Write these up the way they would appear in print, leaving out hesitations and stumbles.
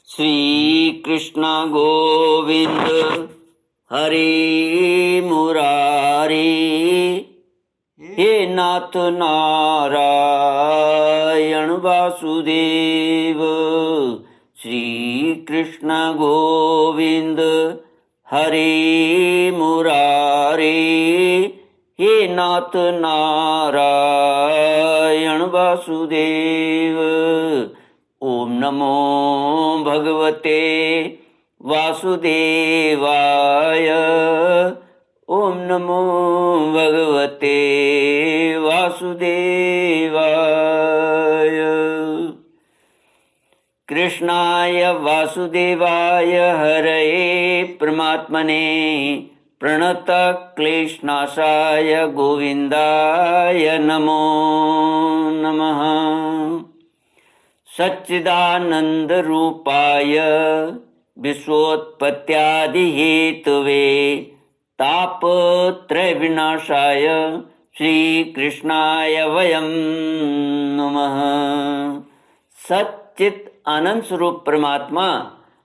श्री कृष्ण गोविंद हरे मुरारी। हे नाथ नारायण वासुदेव। श्री कृष्ण गोविंद हरे मुरारी। हे नाथ नारायण वासुदेव। ओम नमो भगवते वासुदेवाय। ओम नमो भगवते वासुदेवाय। कृष्णाय वासुदेवाय हरये परमात्मने प्रणतक्लेशनाशाय गोविन्दाय नमो नमः। सच्चिदानन्दरूपाय विश्वोत्पत्त्यादिहेतवे तापत्रयविनाशाय श्रीकृष्णाय वयं नमः। सच्चित आनंद स्वरूप परमात्मा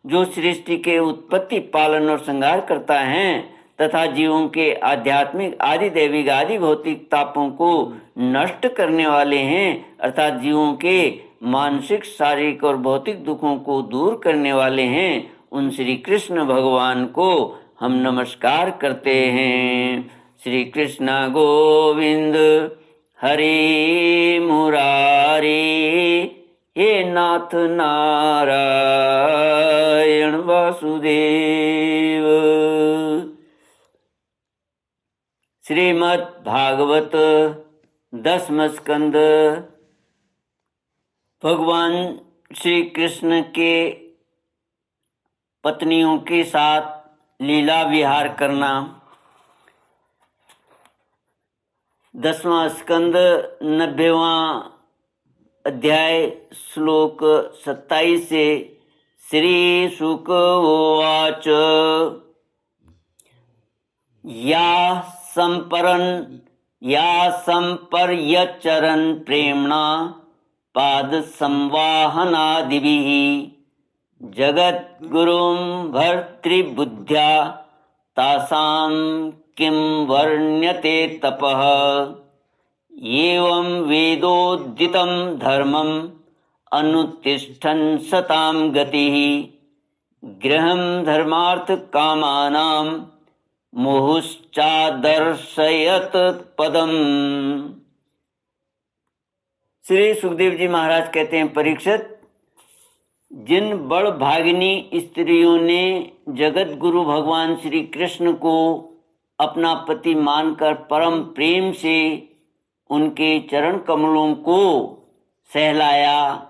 जो सृष्टि के उत्पत्ति, पालन और संहार करता है तथा जीवों के आध्यात्मिक, आदि दैविक, आदि भौतिक तापों को नष्ट करने वाले हैं, अर्थात जीवों के मानसिक, शारीरिक और भौतिक दुखों को दूर करने वाले हैं, उन श्री कृष्ण भगवान को हम नमस्कार करते हैं। श्री कृष्ण गोविंद हरे मुरारी। हे नाथ नारायण वासुदेव। श्रीमद् भागवत 10वां स्कंद। भगवान श्री कृष्ण के पत्नियों के साथ लीला विहार करना। 10वां स्कंद 90वां अध्याय श्लोक 27 से। श्री शुक उवाच या संपर्यचरन् प्रेम्णा पाद संवाहनादिभिः जगद्गुरुं भर्तृबुद्ध्या तासां किं वर्ण्यते तपः। एवं वेदोदितं धर्मम् अनुतिष्ठन् सतां गतिः। गृहं धर्मार्थ कामानां मुहुश्चादर्शयत पदम्। श्री सुखदेव जी महाराज कहते हैं, परीक्षित, जिन बड़ भागिनी स्त्रियों ने जगत गुरु भगवान श्री कृष्ण को अपना पति मानकर परम प्रेम से उनके चरण कमलों को सहलाया,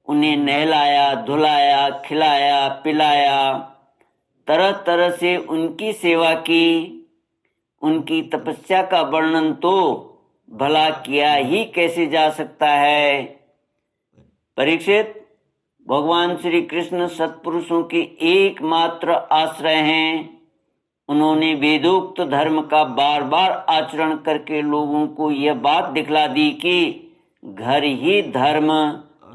उन्हें नहलाया, धुलाया, खिलाया, पिलाया, तरह तरह से उनकी सेवा की, उनकी तपस्या का वर्णन तो भला किया ही कैसे जा सकता है। परीक्षित, भगवान श्री कृष्ण सत्पुरुषों के एकमात्र आश्रय हैं। उन्होंने वेदोक्त धर्म का बार बार आचरण करके लोगों को यह बात दिखला दी कि घर ही धर्म,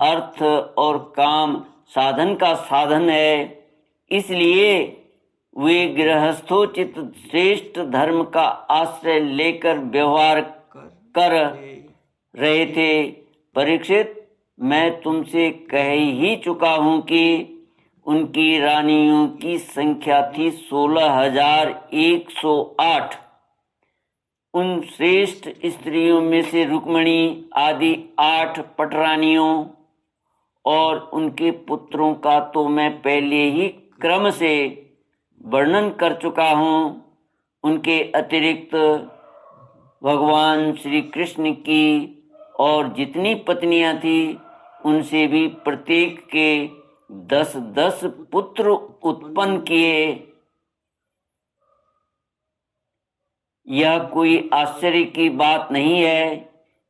अर्थ और काम साधन का साधन है। इसलिए वे गृहस्थोचित श्रेष्ठ धर्म का आश्रय लेकर व्यवहार कर रहे थे। परीक्षित, मैं तुमसे कह ही चुका हूं कि उनकी रानियों की संख्या थी 16,108। उन श्रेष्ठ स्त्रियों में से रुक्मिणी आदि 8 पटरानियों और उनके पुत्रों का तो मैं पहले ही क्रम से वर्णन कर चुका हूँ। उनके अतिरिक्त भगवान श्री कृष्ण की और जितनी पत्नियां थी उनसे भी प्रत्येक के 10-10 पुत्र उत्पन्न किए। यह कोई आश्चर्य की बात नहीं है,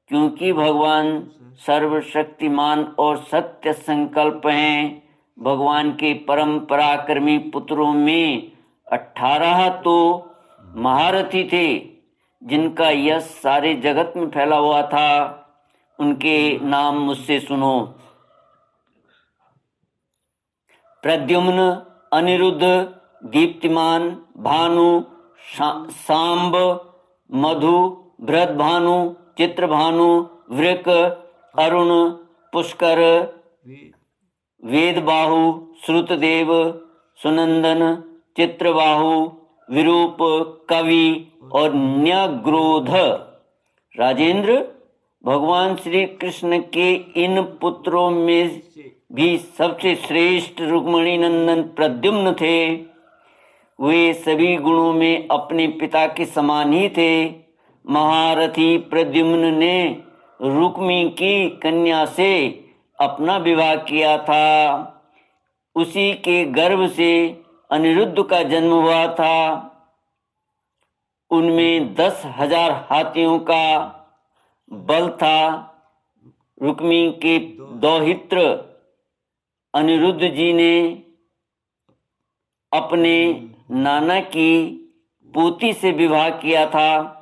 क्योंकि भगवान सर्वशक्तिमान और सत्य संकल्प हैं। भगवान के परम पराक्रमी पुत्रों में 18 तो महारथी थे, जिनका यश सारे जगत में फैला हुआ था। उनके नाम मुझसे सुनो। प्रद्युम्न, अनिरुद्ध, दीप्तिमान, भानु, सांब, मधु, भृतभानु, चित्रभानु, वृक, अरुण, पुष्कर, वेदबाहु, श्रुतदेव, सुनंदन, चित्रबाहु, विरूप, कवि और न्यग्रोध। राजेंद्र, भगवान श्री कृष्ण के इन पुत्रों में भी सबसे श्रेष्ठ रुक्मिणी नंदन प्रद्युम्न थे। वे सभी गुणों में अपने पिता के समान ही थे। महारथी प्रद्युम्न ने रुक्मी की कन्या से अपना विवाह किया था। उसी के गर्भ से अनिरुद्ध का जन्म हुआ था। उनमें 10,000 हाथियों का बल था। रुक्मी के दौहित्र अनिरुद्ध जी ने अपने नाना की पोती से विवाह किया था।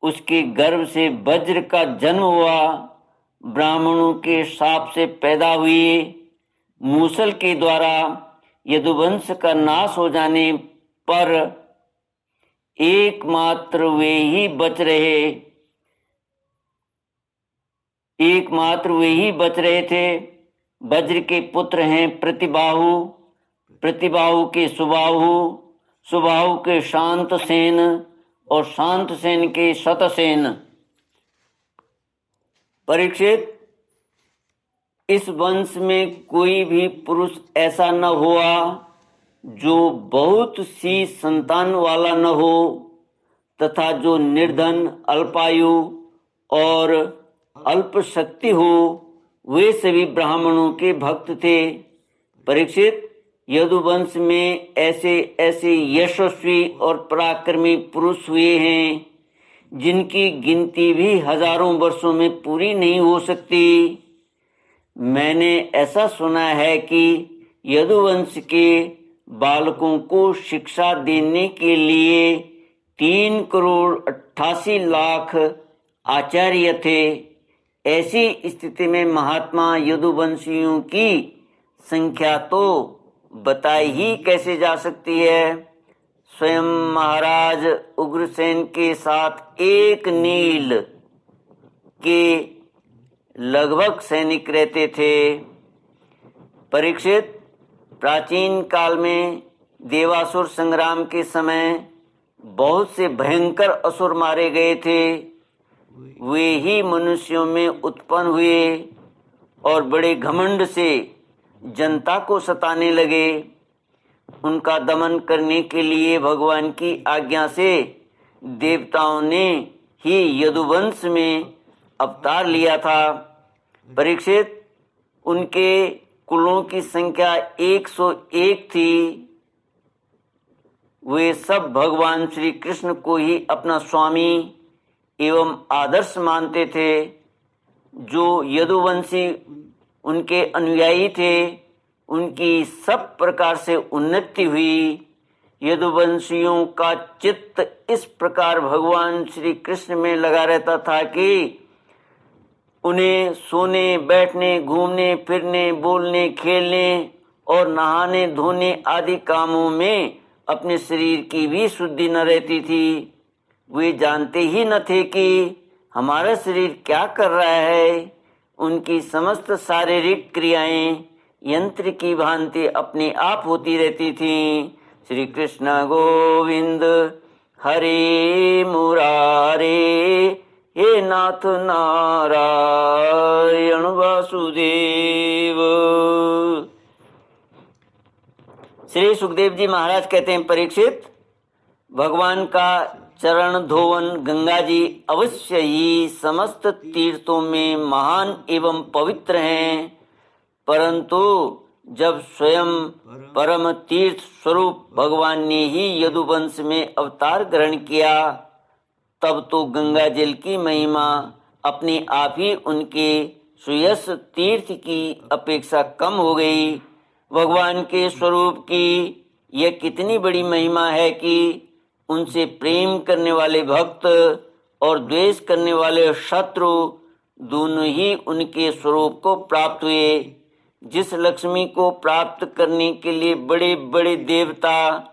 उसके गर्भ से वज्र का जन्म हुआ। ब्राह्मणों के शाप से पैदा हुए। मूसल के द्वारा यदुवंश का नाश हो जाने पर एकमात्र वे ही बच रहे थे। वज्र के पुत्र हैं प्रतिबाहु, प्रतिबाहु के सुबाहु, सुबाहु के शांतसेन और शांतसेन के शतसेन। परीक्षित, इस वंश में कोई भी पुरुष ऐसा न हुआ जो बहुत सी संतान वाला न हो तथा जो निर्धन, अल्पायु और अल्प शक्ति हो। वे सभी ब्राह्मणों के भक्त थे। परीक्षित, यदुवंश में ऐसे ऐसे यशस्वी और पराक्रमी पुरुष हुए हैं जिनकी गिनती भी हजारों वर्षों में पूरी नहीं हो सकती। मैंने ऐसा सुना है कि यदुवंश के बालकों को शिक्षा देने के लिए 3,88,00,000 आचार्य थे। ऐसी स्थिति में महात्मा यदुवंशियों की संख्या तो बताई ही कैसे जा सकती है। स्वयं महाराज उग्रसेन के साथ एक नील के लगभग सैनिक रहते थे। परीक्षित, प्राचीन काल में देवासुर संग्राम के समय बहुत से भयंकर असुर मारे गए थे। वे ही मनुष्यों में उत्पन्न हुए और बड़े घमंड से जनता को सताने लगे। उनका दमन करने के लिए भगवान की आज्ञा से देवताओं ने ही यदुवंश में अवतार लिया था। परीक्षित, उनके कुलों की संख्या 101 थी। वे सब भगवान श्री कृष्ण को ही अपना स्वामी एवं आदर्श मानते थे। जो यदुवंशी उनके अनुयायी थे, उनकी सब प्रकार से उन्नति हुई। यदुवंशियों का चित्त इस प्रकार भगवान श्री कृष्ण में लगा रहता था कि उन्हें सोने, बैठने, घूमने फिरने, बोलने, खेलने और नहाने धोने आदि कामों में अपने शरीर की भी शुद्धि न रहती थी। वे जानते ही न थे कि हमारा शरीर क्या कर रहा है। उनकी समस्त शारीरिक क्रियाएं यंत्र की भांति अपने आप होती रहती थीं। श्री कृष्ण गोविंद हरे मुरारे, हे नाथ नारायण वासुदेव। श्री सुखदेव जी महाराज कहते हैं, परीक्षित, भगवान का चरण धोवन गंगा जी अवश्य ही समस्त तीर्थों में महान एवं पवित्र हैं, परंतु जब स्वयं परम तीर्थ स्वरूप भगवान ने ही यदुवंश में अवतार ग्रहण किया, तब तो गंगा जल की महिमा अपने आप ही उनके सुयश तीर्थ की अपेक्षा कम हो गई। भगवान के स्वरूप की यह कितनी बड़ी महिमा है कि उनसे प्रेम करने वाले भक्त और द्वेष करने वाले शत्रु दोनों ही उनके स्वरूप को प्राप्त हुए। जिस लक्ष्मी को प्राप्त करने के लिए बड़े बड़े देवता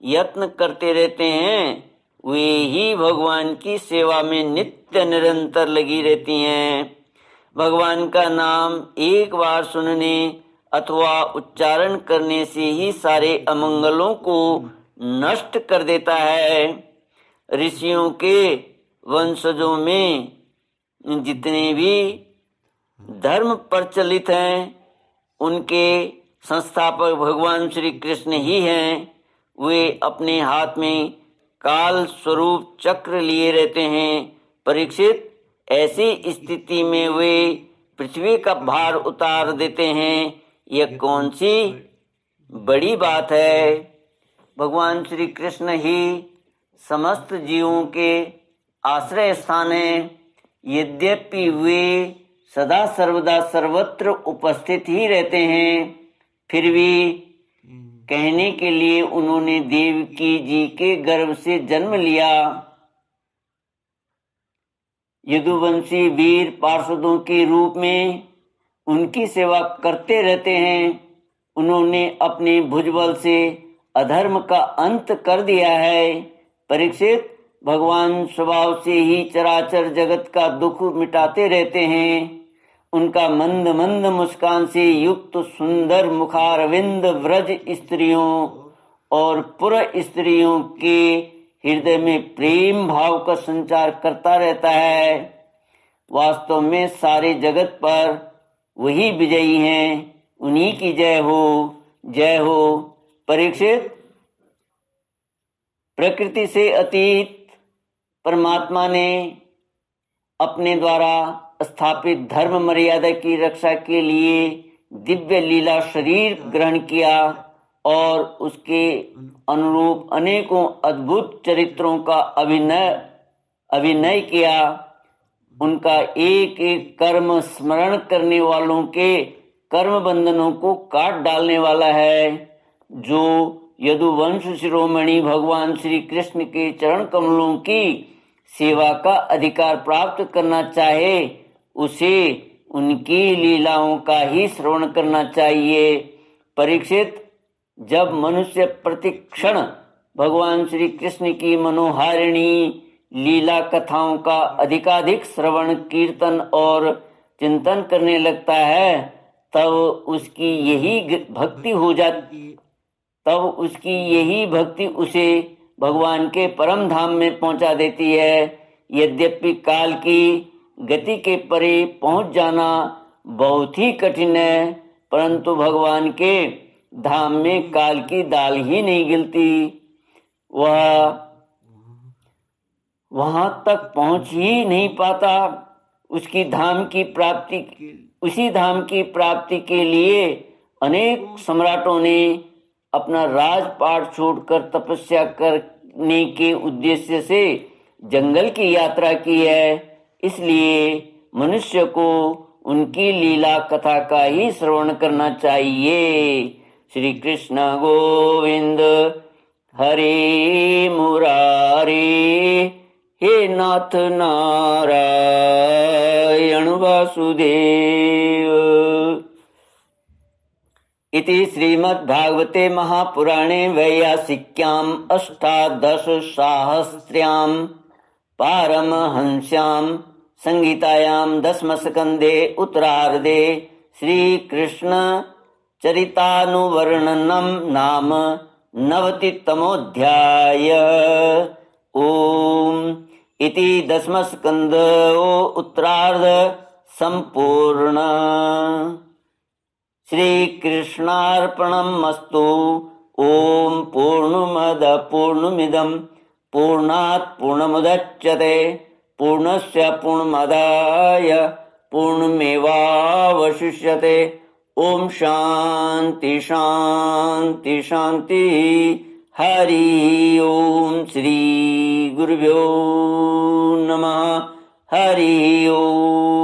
यत्न करते रहते हैं, वे ही भगवान की सेवा में नित्य निरंतर लगी रहती हैं। भगवान का नाम एक बार सुनने अथवा उच्चारण करने से ही सारे अमंगलों को नष्ट कर देता है। ऋषियों के वंशजों में जितने भी धर्म प्रचलित हैं, उनके संस्थापक भगवान श्री कृष्ण ही हैं। वे अपने हाथ में काल स्वरूप चक्र लिए रहते हैं। परीक्षित, ऐसी स्थिति में वे पृथ्वी का भार उतार देते हैं। यह कौन सी बड़ी बात है। भगवान श्री कृष्ण ही समस्त जीवों के आश्रय स्थान हैं। यद्यपि वे सदा सर्वदा सर्वत्र उपस्थित ही रहते हैं, फिर भी कहने के लिए उन्होंने देवकी जी के गर्भ से जन्म लिया। यदुवंशी वीर पार्षदों के रूप में उनकी सेवा करते रहते हैं। उन्होंने अपने भुजबल से अधर्म का अंत कर दिया है। परीक्षित, भगवान स्वभाव से ही चराचर जगत का दुख मिटाते रहते हैं। उनका मंद मंद मुस्कान से युक्त सुंदर मुखारविंद व्रज स्त्रियों और पुर स्त्रियों के हृदय में प्रेम भाव का संचार करता रहता है। वास्तव में सारे जगत पर वही विजयी हैं। उन्हीं की जय हो, जय हो। परीक्षित, प्रकृति से अतीत परमात्मा ने अपने द्वारा स्थापित धर्म मर्यादा की रक्षा के लिए दिव्य लीला शरीर ग्रहण किया और उसके अनुरूप अनेकों अद्भुत चरित्रों का अभिनय किया। उनका एक एक कर्म स्मरण करने वालों के कर्म बंधनों को काट डालने वाला है। जो यदुवंश शिरोमणि भगवान श्री कृष्ण के चरण कमलों की सेवा का अधिकार प्राप्त करना चाहे, उसे उनकी लीलाओं का ही श्रवण करना चाहिए। परीक्षित, जब मनुष्य प्रतिक्षण भगवान श्री कृष्ण की मनोहारिणी लीला कथाओं का अधिकाधिक श्रवण कीर्तन और चिंतन करने लगता है, तब उसकी यही भक्ति उसे भगवान के परम धाम में पहुंचा देती है। यद्यपि काल की गति के परे पहुंच जाना बहुत ही कठिन है, परंतु भगवान के धाम में काल की दाल ही नहीं गिलती। वह वहां तक पहुंच ही नहीं पाता। उसी धाम की प्राप्ति के लिए अनेक सम्राटों ने अपना राजपाट छोड़कर तपस्या करने के उद्देश्य से जंगल की यात्रा की है। इसलिए मनुष्य को उनकी लीला कथा का ही श्रवण करना चाहिए। श्री कृष्ण गोविंद हरे मुरारे, हे नाथ नारायण वासुदेव। इति श्रीमद्भागवते महापुराणे वैयासिक्याम् अष्टादशसाहस्र्यां पारमहंस्यां संहितायां दशमस्कन्धे उत्तरार्धे श्रीकृष्ण चरितानुवर्णनं नाम 90तमोऽध्याय। ओम इति दशमस्कन्धो उत्तरार्ध संपूर्ण। श्री कृष्णार्पणमस्तु। ओम पूर्णमद पूर्णमिदं पूर्णात् पूर्णमुदच्यते पूर्णस्य पूर्णमादाय पूर्णमेवावशिष्यते। ओम शांति शांति शांति। हरि ओम। श्री गुरुभ्यो नमः। हरि ओम।